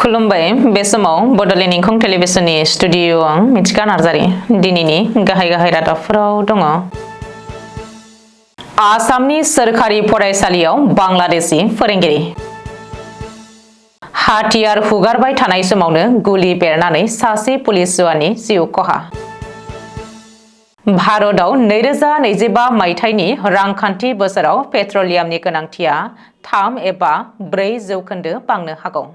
खुलुमबाय बे समाव बडलेण्ड इंखं टेलिभिजननि स्टुडिअ आं मिथिका नार्जारि दिनैनि गाहाय रादाबफोराव दङ। आसामनि सोरखारि फरायसालियाव बांलादेशी फोरोंगिरि हाथियार हुगारबाय थानाय समावनो गुलि बेरनानै सासे पुलिस जवाननि जिउ खहा। भारतआव 2025 मायथाइनि रांखान्थि बोसोराव पेट्रलियामनि गोनांथिया 3 एबा 4 जौखोन्दो बांनो हागौ।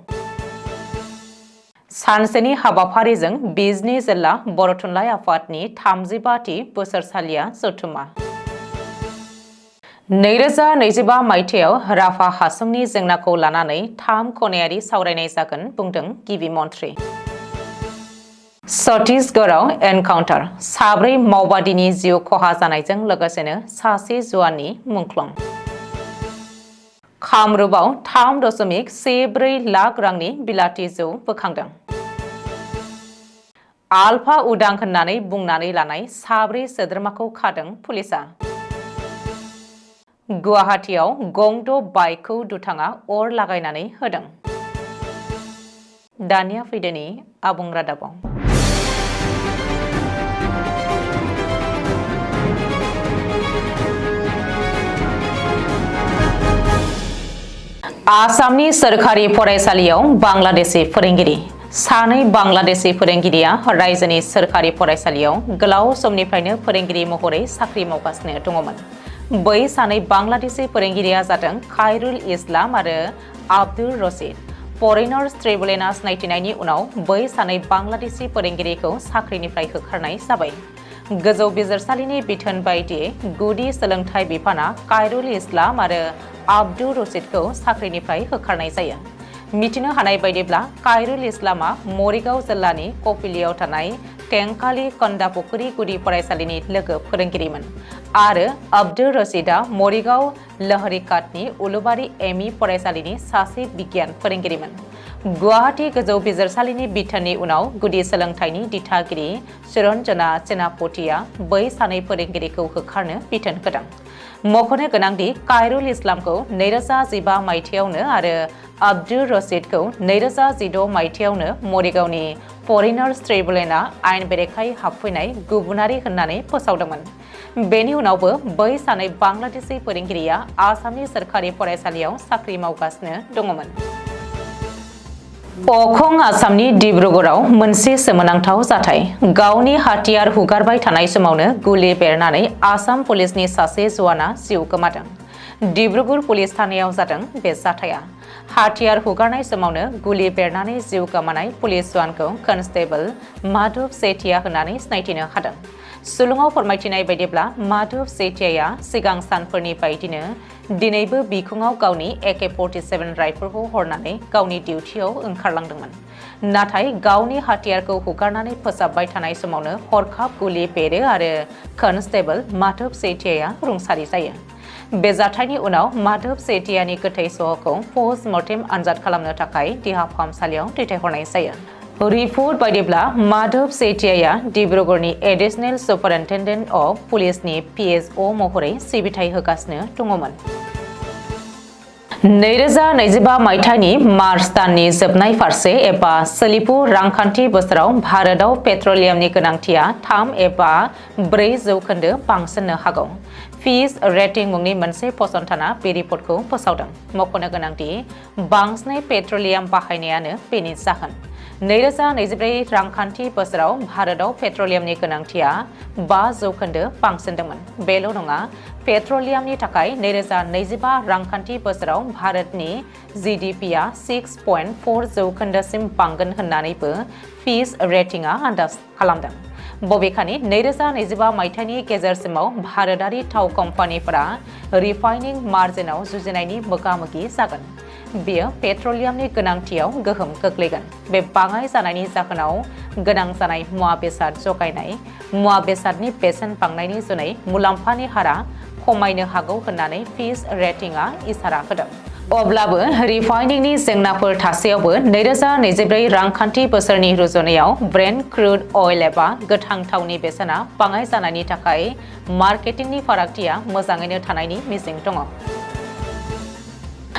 सानसेनि हाबाफारिजों बिजनी जिल्ला बर' थुनलाइ आफादनि 35थि बोसोरसालिया जथुमा। 2025 मायथाइयाव राभा हासंनि जेंनाखौ लानानै 3 खनायारि सावरायनाय जागोन बुंदों गिबि मन्थ्रि। छत्तीसगढ़आव एनकाउन्टार 4 मावबादिनि जिउ खहा जानायजों लोगोसेनो सासे जवाननि मुंख्लं। कामरुपआव 3.14 लाख रांनि बिलाथि जौ बोखांदों। आलफा उदां होननानै बुंनानै लानाय 4 सोद्रोमाखौ खादों पुलिसआ। गुवाहाटीआव गंद' बाइकखौ दुथाङा अर लागायनानै होदों। दानिया फैदोनि आबुं रादाबाव। आसामनि सोरखारि फरायसालियाव बांलादेशी फोरोंगिरि। सानै बांलादेशी फोरोंगिरिया रायजोनि सोरखारि फरायसालियाव गोलाव समनिफ्रायनो फोरोंगिरि महरै साख्रि मावगासिनो दङमोन। बै सानै बांलादेशी फोरोंगिरिया जादों खायरुल इस्लाम आरो आब्दुर रशीद। फरेनार्स ट्रिब्युनेला सिनायथिनायनि उनाव बै सानै बांलादेशी फोरोंगिरिखौ साख्रिनिफ्राय होखारनाय जाबाय। गोजौ बिजिरसालिनि बिथोन बायदियै गुदि सोलोंथाइ बिफाना खायरुल इस्लाम आरो आब्दुर रशीदखौ साख्रिनिफ्राय होखारनाय जायो। मिथिनो हानाय बायदिब्ला खायरुल इस्लामा मरिगाव जिल्लानि कपिलियाव थानाय टेंकालि कन्दापुखुरी गुदि फरायसालिनि लोगो फोरोंगिरिमोन आरो आब्दुर रशीदआ मरिगाव लहरिकाटनि उलुबारि एमइ फरायसालिनि सासे बिगियान फोरोंगिरिमोन। गुवाहाटी गोजौ बिजिरसालिनि बिथोननि उनाव गुदि सोलोंथाइनि दिथागिरि चिरन्जना सेनापतिया बै सानै फोरोंगिरिखौ होखारनो बिथोन होदों। मख'नो गोनांदि खायरुल इस्लामखौ 2015 मायथाइयावनो आरो आब्दुर रशीदखौ 2016 मायथाइयावनो मरिगावनि फरेनार्स ट्रिब्युनेला आयेन बेरेखायै हाबफैनाय गुबुनारि होननानै फोसावदोंमोन। बेनि उनावबो बै सानै बांलादेशी फोरोंगिरिया आसामनि सोरखारि फरायसालियाव साख्रि मावगासिनो दङमोन। अखं आसामनि डिब्रुगड़आव मोनसे सोमोनांथाव जाथाय। गावनि हाथियार हुगारबाय थानाय समावनो गुलि बेरनानै आसाम पुलिसनि सासे जवाना जिउ गोमादों। डिब्रुगड़ पुलिस थानायाव जादों बे जाथाया। हाथियार हुगारनाय समावनो गुलि बेरनानै जिउ गोमानाय पुलिस जवानखौ कनस्टेबल माधव सेठिया होननानै सिनायथिनो हादों। सुलुङाव फोरमायथिनाय बायदिब्ला माधव सेठियाया सिगां सानफोरनि बायदिनो दिनैबो बिखुङाव गावनि AK-47 राइफलखौ हरनानै गावनि डिउटियाव ओंखारलांदोंमोन। नाथाय गावनि हाथियारखौ हुगारनानै फोसाबबाय थानाय समावनो हरखाब गुलि बेरो आरो कनस्टेबल माधव सेठियाया रुंसारि जायो। बे जाथायनि उनाव माधव सेठियानि गोथै सहखौ पस्ट मर्टेम आनजाद खालामनो थाखाय देहा फाहामसालियाव दैथायहरनाय जायो। रिपर्ट बायदिब्ला माधव सेठियाया डिब्रुगड़नि एडिशनेल सुपारिनटेन्डेन्ट अफ पुलिसनि PSO महरै सिबिथाय होगासिनो दङमोन। 2025 मायथाइनि मार्च दाननि जोबनाय फारसे एबा सोलिफु रांखान्थि बोसोराव भारतआव पेट्रलियामनि गोनांथिया 3 एबा 4 जौखोन्दो बांसिननो हागौ। फिच रेटिं मुंनि मोनसे फसंथाना बे रिपर्टखौ फोसावदों। मख'नो गोनांदि बांसिनै पेट्रलियाम बाहायनायानो बेनि जाहोन। 2024 रांखान्थि बोसोराव भारतआव पेट्रलियामनि गोनांथिया 5 जौखोन्दो बांसिनदोंमोन। बेल' नङा, पेट्रलियामनि थाखाय 2025 रांखान्थि बोसोराव भारतनि GDPआ 6.4 जौखोन्दोसिम बांगोन होननानैबो फिच रेटिंआ आन्दाज खालामदों। बबेखानि 2025 मायथाइनि गेजेरसिमाव भारतारि थाव कम्पानिफोरा रिफाइनिं मार्जिनाव जुजिनायनि मोगा-मोगि जागोन। बेयो पेट्रलियामनि गोनांथियाव गोहोम खोख्लैगोन। बे बाङाइ जानायनि जाहोनाव गोनां जानाय मुवा बेसाद जगायनाय, मुवा बेसादनि बेसेन बांनायनि जुनै मुलाम्फानि हारा खमायनो हागौ होननानै फिच रेटिंआ इसारा होदों। अब्लाबो रिफाइनिंनि जेंनाफोर थासेयावबो 2024 रांखान्थि बोसोरनि रुजुनायाव ब्रेन्ट क्रुड अइल एबा गोथां थावनि बेसेना बाङाइ जानायनि थाखाय मार्केटिंनि फारागथिया मोजाङैनो थानायनि मिजिं दङ।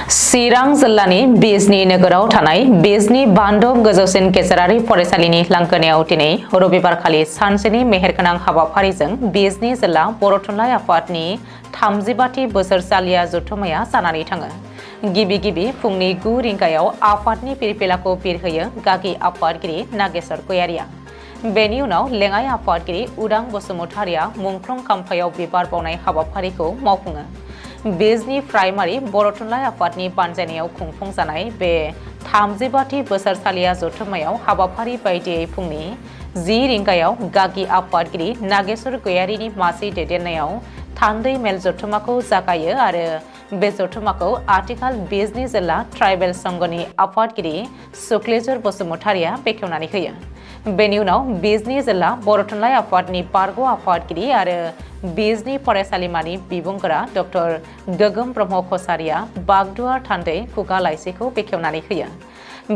चिरां जिल्लानि बिजनी नोगोराव थानाय बिजनी बान्दब गोजौसिन गेजेरारि फरायसालिनि लांगोनायाव दिनै रबिबारखालि सानसेनि मेहेरगोनां हाबाफारिजों बिजनी जिल्ला बर' थुनलाइ आफादनि 35थि बोसोरसालिया जथुम्माया जानानै थाङो। गिबि फुंनि 9 रिंगायाव आफादनि फिरफिलाखौ बिरहोयो गागि आफादगिरि नागेश्वर गयारिया। बेनि उनाव लेङाइ आफादगिरि उदां बसुमतारिया मुंख्लं खाम्फायाव बिबार बावनाय हाबाफारिखौ मावफुङो। बिजनी प्राइमारि बर' थुनलाइ आफादनि बानजायनायाव खुंफुंजानाय बे 35थि बोसोरसालिया जथुम्मायाव हाबाफारि बायदियै फुंनि 10 रिंगायाव गागि आफादगिरि नागेश्वर गयारिनि मासि दैदेननायाव थान्दै मेल जथुम्माखौ जागायो आरो बे जथुम्माखौ आथिखाल बिजनी जिल्ला ट्राइबेल संघनि आफादगिरि सुक्लेजुर बसुमतारिया बेखेवनानै होयो। बेनि उनाव बिजनी जिल्ला बर' थुनलाइ आफादनि बारग' आफादगिरि आरो बिजनी फरायसालिमानि बिबुंगोरा डक्टर गोगोम ब्रह्म कसारिया बागदुवार थान्दै खुगा लाइसिखौ बेखेवनानै होयो।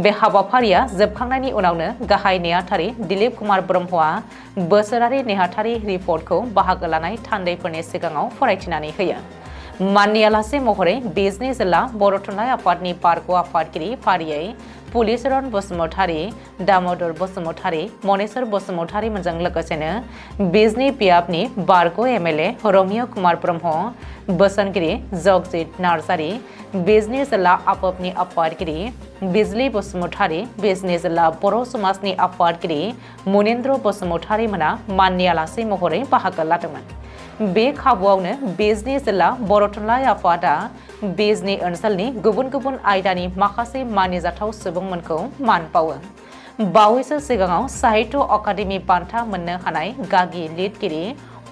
बे हाबाफारिया जोबखांनायनि उनावनो गाहाय नेहाथारि दिलीप कुमार ब्रह्मआ बोसोरारि नेहाथारि रिपर्टखौ बाहागो लानाय थान्दैफोरनि सिगाङाव फरायथिनानै होयो। माननि आलासि महरै बिजनी जिल्ला बर' थुनलाइ आफादनि बारग' आफादगिरि फारियै पुलिचरन बसुमतारी, दामोदर बसुमतारी, मनेश्वर बसुमतारी मोनजों लोगोसेनो बिजनी बियाबनि बारग' एमएलए रमिय कुमार ब्रह्म, बोसोनगिरि जगजित नार्जारी, बिजनी जिल्ला आफादनि आफादगिरि बिजली बसुमतारी, बिजनी जिल्ला बर' समाजनि आफादगिरि मुनिन्द्र बसुमतारी मोना माननि आलासि महरै बाहागो लादोंमोन। बे खाबुआवनो बिजनी जिल्ला बर' थुनलाइ आफादा बिजनी ओनसोलनि गुबुन आयदानि माखासे मानिजाथाव सुबुंमोनखौ मान बावो। बावैसो सिगाङाव साहित्य अकादेमि बान्था मोननो हानाय गागि लिरगिरि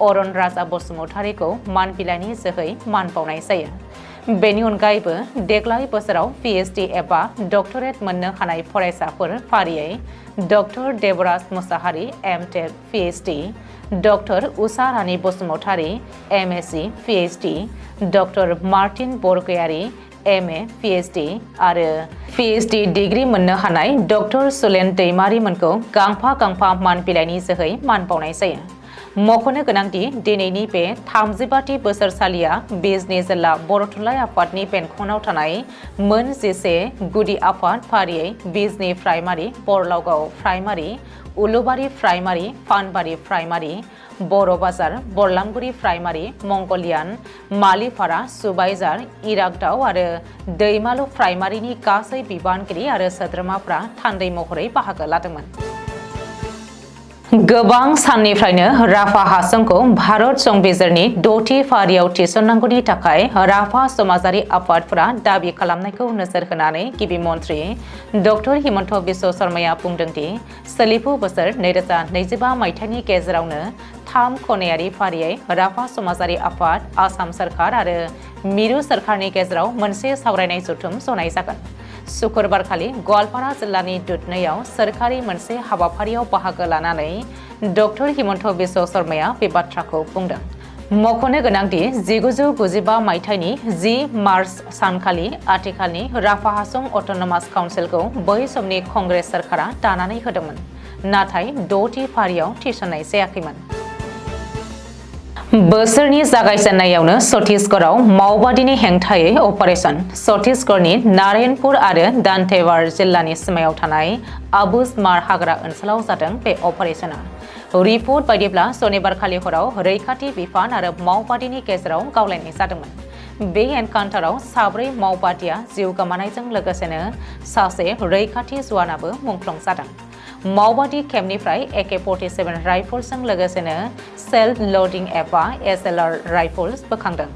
अरन राजा बसुमतारीखौ मान बिलाइनि जोहै मान बावनाय जायो। बेनि अनगायैबो देग्लाय बोसोराव पिएचडि एबा डक्टरेट मोननो हानाय फरायसाफोर फारियै doctor Debraj Mushahary M Tech PhD, doctor Usha Rani Basumatary MSc PhD, doctor Martin Bargayary MA PhD आरो पिएचडि डिग्री मोननो हानाय डक्टर सुलेन दैमारिमोनखौ गांफा मान बिलाइनि जोहै मान बावनाय जायो। मख'नो गोनांदि दिनैनि बे 35थि बोसोरसालिया बिजनी जिल्ला बर' थुनलाइ आफादनि बेंखनाव थानाय मोन 11 गुदि आफाद फारियै Bijni primary, Borlaogaon primary, Ulubari primary, Panbari primary, बर' बाजार, बरलामगुरि प्राइमारि, मंगलियान, मालिपारा, सुबाइजार, इरागदाव आरो दैमालु प्राइमारिनि गासै बिबानगिरि आरो सोद्रोमाफ्रा थान्दै महरै बाहागो लादोंमोन। गोबां साननिफ्रायनो राभा हासंखौ भारत संबिजिरनि 6थि फारियाव थिसननांगौनि थाखाय राभा समाजारि आफादफोरा दाबि खालामनायखौ नोजोर होनानै गिबि मन्थ्रि डक्टर हिमन्त बिश्व शर्माया बुंदोंदि सोलिफु बोसोर 2025 मायथाइनि गेजेरावनो 3 खनायारि फारियै राभा समाजारि आफाद, आसाम सोरखार आरो मिरु सोरखारनि गेजेराव मोनसे सावरायनाय जथुम जनाय जागोन। शुक्रबारखालि गवालपारा जिल्लानि दुधनैयाव सोरखारि मोनसे हाबाफारियाव बाहागो लानानै डक्टर हिमन्त बिश्व शर्माया बे बाथ्राखौ बुंदों। मख'नो गोनांदि 1995 मायथाइनि 10 मार्च सानखालि आथिखालनि राभा हासं अट'नमास काउन्सिलखौ बै समनि कंग्रेस सोरखारा दानानै होदोंमोन, नाथाय 6थि फारियाव थिसननाय जायाखैमोन। बोसोरनि जागायजेननायावनो छत्तीसगढ़आव माओवादीनि हेंथायै अपारेशन। छत्तीसगढ़नि नारायणपुर आरो दान्तेवाड़ जिल्लानि सिमायाव थानाय आबुसमार हाग्रा ओनसोलाव जादों बे अपारेशना। रिपर्ट बायदिब्ला सनिबारखालि हराव रैखाथि बिफान आरो माओवादीनि गेजेराव गावलायनाय जादोंमोन। बे एनकाउन्टाराव 4 माओवादीया जिउ गोमानायजों लोगोसेनो सासे रैखाथि जवानाबो मुंख्लं जादों। माओवादी केम्पनिफ्राय AK-47 राइफल्सजों लोगोसेनो सेल्फ लडिं एबा SLR राइफल्स बोखांदों।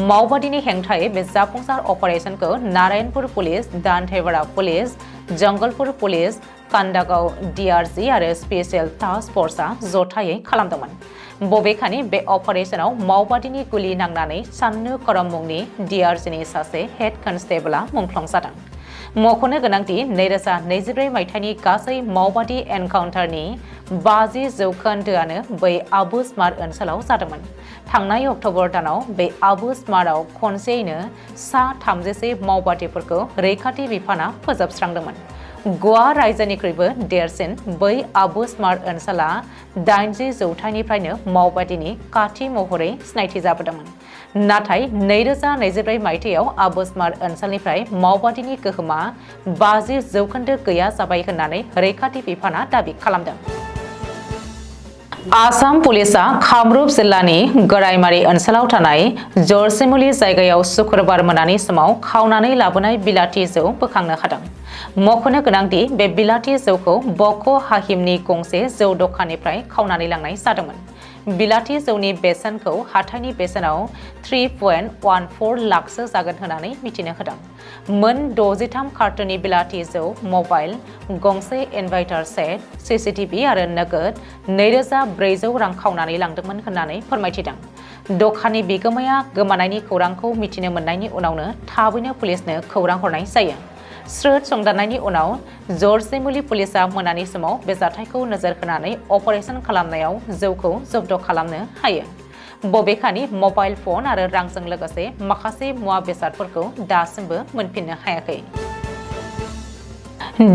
माओवादीनि हेंथायै बे जाफुंसार अपारेशनखौ Narayanpur police, Dantewada police, Jangalpur police, Kondagaon DRG आरो स्पेशल टास्क फर्सआ जथायै खालामदोंमोन। बबेखानि बे अपारेशनाव माओवादीनि गुलि नांनानै सान्नु करम मुंनि DRGनि सासे हेड कनस्टेबलआ मुंख्लं जादों। मख'नो गोनांदि 2024 मायथाइनि गासै माओवादी एनकाउन्टारनि 50% बै आबुसमार ओनसोलाव जादोंमोन। थांनाय अक्ट'बर दानाव बे आबुसमाराव खनसेयैनो सा 36 माओवादीफोरखौ रैखाथि बिफाना फोजोबस्रांदोंमोन। गवा रायजोनिख्रुइबो देरसिन बै आबु स्मार्ट ओनसोला 80 जौथाइनिफ्रायनो मावबादिनि काथि महरै सिनायथि जाबोदोंमोन। नाथाय 2024 मायथाइयाव आबु स्मार्ट ओनसोलनिफ्राय मावबादिनि गोहोमा 50% गैया जाबाय होननानै रैखाथि बिफाना दाबि खालामदों। आसाम पुलिसा कामरुप जिल्लानि गरायमारि ओनसोलाव थानाय जरसिमुलि जायगायाव शुक्रबार मोनानि समाव खावनानै लाबोनाय बिलाथि जौ बोखांनो हादों। मख'नो गोनांदि बे बिलाथि जौखौ बक' हाहिमनि गंसे जौ दखाननिफ्राय खावनानै लांनाय जादोंमोन। बिलाथि जौनि बेसेनखौ हाथाइनि बेसेनाव 3.14 लाखसो जागोन होननानै मिथिनो होदों। मोन 63 कार्टुननि बिलाथि जौ, मबाइल, गंसे इनभार्टार सेट, सीसीटीवी आरो नगद 2400 रां खावनानै लांदोंमोन होननानै फोरमायथिदों। दखाननि बिगोमाया गोमानायनि खौरांखौ मिथिनो मोननायनि उनावनो थाबैनो पुलिसनो खौरां हरनाय जायो। स्रोद संदाननायनि उनाव जरसिमुलि पुलिसा मोनानि समाव बे जाथायखौ नोजोर होनानै अपारेशन खालामनायाव जौखौ जब्द खालामनो हायो। बबेखानि मबाइल फन आरो रांजों लोगोसे माखासे मुवा बेसादफोरखौ दासिमबो मोनफिननो हायाखै।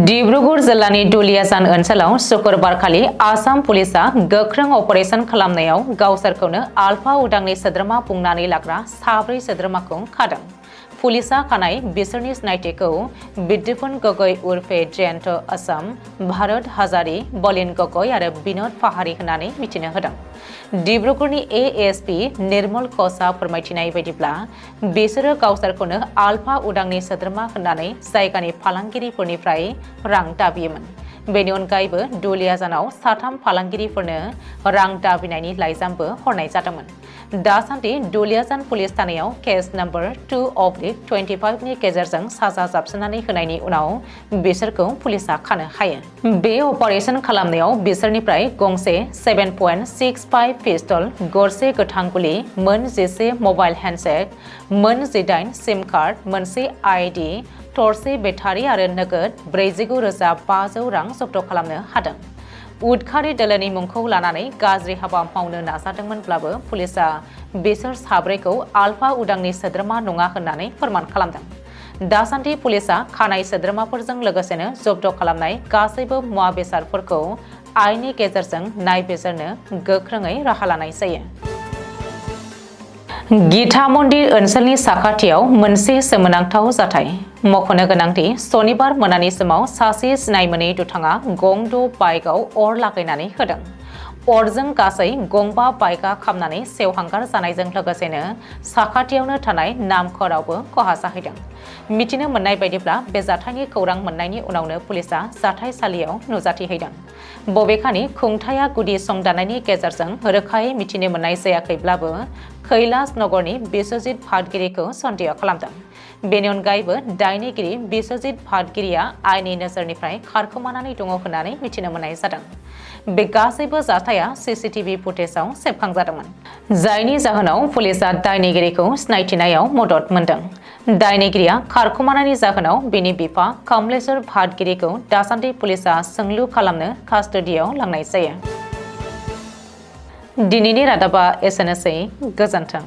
डिब्रुगड़ जिल्लानि दुलियाजान ओनसोलाव शुक्रबारखालि आसाम पुलिसा गोख्रों अपारेशन खालामनायाव गावसोरखौनो आलफा उदांनि सोद्रोमा बुंनानै लाग्रा 4 सोद्रोमाखौ खादों। पुलिसा खानाय बिसोरनि सिनायथिखौ बिद्युपन गगৈ उर्फे जयन्त असम, भारत हाजारी, बलिन गगৈ आरो बिनोद पाहारी होननानै मिथिनो होदों। डिब्रुगड़नि एएसपी निर्मल क'सआ फोरमायथिनाय बायदिब्ला बिसोरो गावसोरखौनो आलफा उदांनि सोद्रोमा होननानै जायगानि फालांगिरिफोरनिफ्राय रां दाबियोमोन। बेनि अनगायैबो दुलियाजानाव 3 फालांगिरिफोरनो रां दाबिनायनि लाइजामबो हरनाय जादोंमोन। दासान्दि दुलियाजान पुलिस थानायाव केस नम्बर 2/25 नि गेजेरजों साजा जाबसिननानै होनायनि उनाव बिसोरखौ पुलिसा खानो हायो। बे अपारेशन खालामनायाव बिसोरनिफ्राय गंसे 7.65 पिस्तल, गरसे गोथां गुलि, मोन 11 मबाइल हेन्डसेट, मोन 18 सिम कार्ड, मोनसे आईडी, थरसे बेटारि आरो नगद 49,500 रां जब्द खालामनो हादों। उदखारि दोलोनि मुंखौ लानानै गाज्रि हाबा मावनो नाजादोंमोनब्लाबो पुलिसा बिसोर 4खौ आलफा उदांनि सोद्रोमा नङा होननानै फोरमान खालामदों। दासान्दि पुलिसा खानाय सोद्रोमाफोरजों लोगोसेनो जब्द खालामनाय गासैबो मुवा बेसादफोरखौ आयेननि गेजेरजों नायबिजिरनो गोख्रोङै राहा लानाय जायो। गीता मन्दिर ओनसोलनि साखाथियाव मोनसे सोमोनांथाव जाथाय। मख'नो गोनांदि सनिबार मोनानि समाव सासे सिनाय मोनै दुथाङा गं 6 बाइकआव अर लागायनानै होदों। अरजों गासै गंबा बाइकआ खामनानै सेवहांगार जानायजों लोगोसेनो साखाथियावनो थानाय नामघरावबो खहा जाहैदों। मिथिनो मोननाय बायदिब्ला बे जाथायनि खौरां मोननायनि उनावनो पुलिसा जाथायसालियाव नुजाथिहैदों। बबेखानि खुंथाया गुदि संदाननायनि गेजेरजों रोखायै मिथिनो मोननाय जायाखैब्लाबो कैलाश नगरनि बिश्वजित भाटगिरिखौ सन्देह खालामदों। बेनि अनगायैबो दायनिगिरि बिश्वजित भाटगिरिया आयेननि नोजोरनिफ्राय खारखोमानानै दङ होननानै मिथिनो मोननाय जादों। बे गासैबो जाथाया सीसीटीवी फुटेजाव सेबखांजादोंमोन, जायनि जाहोनाव पुलिसा दायनिगिरिखौ सिनायथिनायाव मदद मोनदों। दायनिगिरिया खारखोमानायनि जाहोनाव बिनि बिफा कमलेश्वर भाटगिरिखौ दासान्दि पुलिसा सोंलु खालामनो कास्टडियाव लांनाय जायो। दिनैनि रादाबा एसेनोसै, गोजोन्थों।